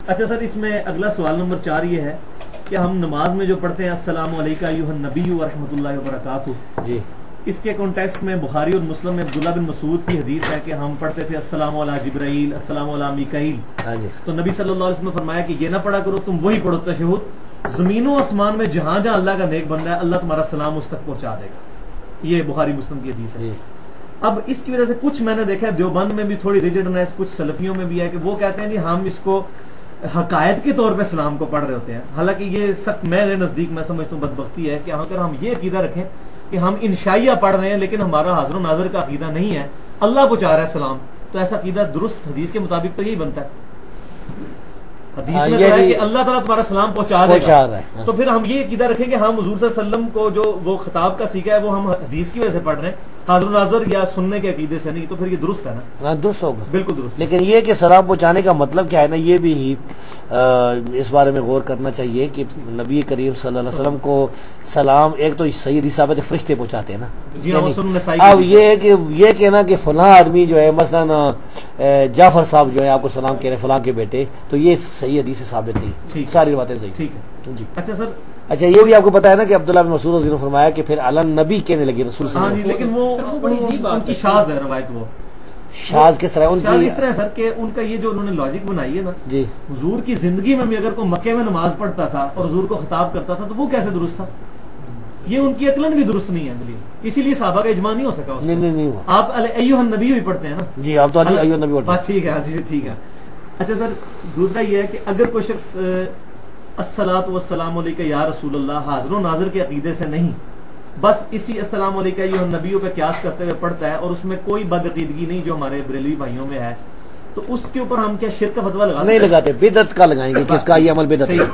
अच्छा सर, इसमें अगला सवाल नंबर 4 ये है कि हम नमाज में जो पढ़ते हैं अस्सलामु अलैका अय्युहन नबी व रहमतुल्लाहि व बरकातुहू जी, इसके कॉन्टेक्स्ट में बुखारी और मुस्लिम में अब्दुल्लाह बिन मसूद की हदीस है कि हम पढ़ते थे अस्सलामु अला जिब्राइल अस्सलामु अला मीकाईल। तो नबी सल्लल्लाहु अलैहि वसल्लम ने फरमाया कि ये ना पढ़ा करो, तुम वही पढ़ो तशहुद। जमीनों आसमान में जहां जहां अल्लाह का नेक बंदा है, अल्लाह तुम्हारा सलाम उस तक पहुंचा देगा। ये बुखारी मुस्लिम की हदीस है। अब इसकी वजह से कुछ मैंने देखा है देवबंद में भी थोड़ी रिजिडनेस, कुछ सलफियों में भी है कि वो कहते हैं कि हम इसको हकायत के तौर पे सलाम को पढ़ रहे होते हैं। हालांकि ये सख्त मेरे नजदीक मैं समझता हूँ बदबख्ती है कि अगर हम ये अकीदा रखें कि हम इंशाइया पढ़ रहे हैं लेकिन हमारा हाज़िर नाज़िर का अकीदा नहीं है, अल्लाह को चाह रहा है सलाम, तो ऐसा अकीदा दुरुस्त हदीस के मुताबिक तो यही बनता है। हदीस में कहा है कि अल्लाह ताला तुम्हारा सलाम पहुंचा देगा, तो फिर हम ये अकीदा रखें कि हम हुजूर सल्लल्लाहु अलैहि वसल्लम को जो वो खिताब का सीखा है वो हम हदीस की वजह से पढ़ रहे हैं, हाज़िर नाज़िर या सुनने के अकीदे से नहीं, तो फिर ये दुरुस्त है ना? दुरुस्त होगा, बिल्कुल दुरुस्त। लेकिन ये कि सलाम पहुंचाने का मतलब क्या है ना, ये भी इस बारे में गौर करना चाहिए कि नबी करीम सल्लल्लाहु अलैहि वसल्लम को सलाम एक तो सही रिसाबत फरिश्ते पहुंचाते हैं ना। अब ये कहना कि फलां आदमी जो है मसलन जाफर साहब जो है आपको सलाम कह रहे फलां के बेटे, तो ये सही हदीस से साबित नहीं, सारी बातें सही। ठीक है जी। अच्छा सर, अच्छा ये भी आपको पता है ना कि अब्दुल्लाह बिन मसूद ने फरमाया कि फिर अलन नबी कहने लगे रसूल सल्लल्लाहु अलैहि वसल्लम। लेकिन वो बड़ी अजीब उनकी शाज़ है रवायत। वो शाज़ किस तरह उनकी? इस तरह सर कि उनका ये जो उन्होंने लॉजिक बनाई है ना जी, हुजूर की जिंदगी में भी अगर कोई मक्के में नमाज पढ़ता था और हुजूर को खिताब करता था तो वो कैसे दुरुस्त था? ये उनकी अकलन भी दुरुस्त नहीं है, इसीलिए सहाबा का इजमा नहीं हो सका। नहीं हुआ। आप अय्युहन नबी ही पढ़ते हैं ना जी, आप तो अय्युहन नबी पढ़ते हैं। ठीक है, ठीक है। अच्छा सर, दूसरा ये है कि अगर कोई शख्स अस्सलातु वस्सलामु अलैका या रसूलल्लाह हाज़िर नाज़िर के अकीदे से नहीं, बस इसी अस्सलामु अलैका अय्युहन नबियों पे क़यास करते हुए पढ़ता है और उसमें कोई बदअकीदगी नहीं जो हमारे बरेलवी भाइयों में है, तो उसके ऊपर हम क्या शिर्क का फतवा नहीं लगाते? बिदअत का लगाएंगे कि इसका ये अमल बिदअत है।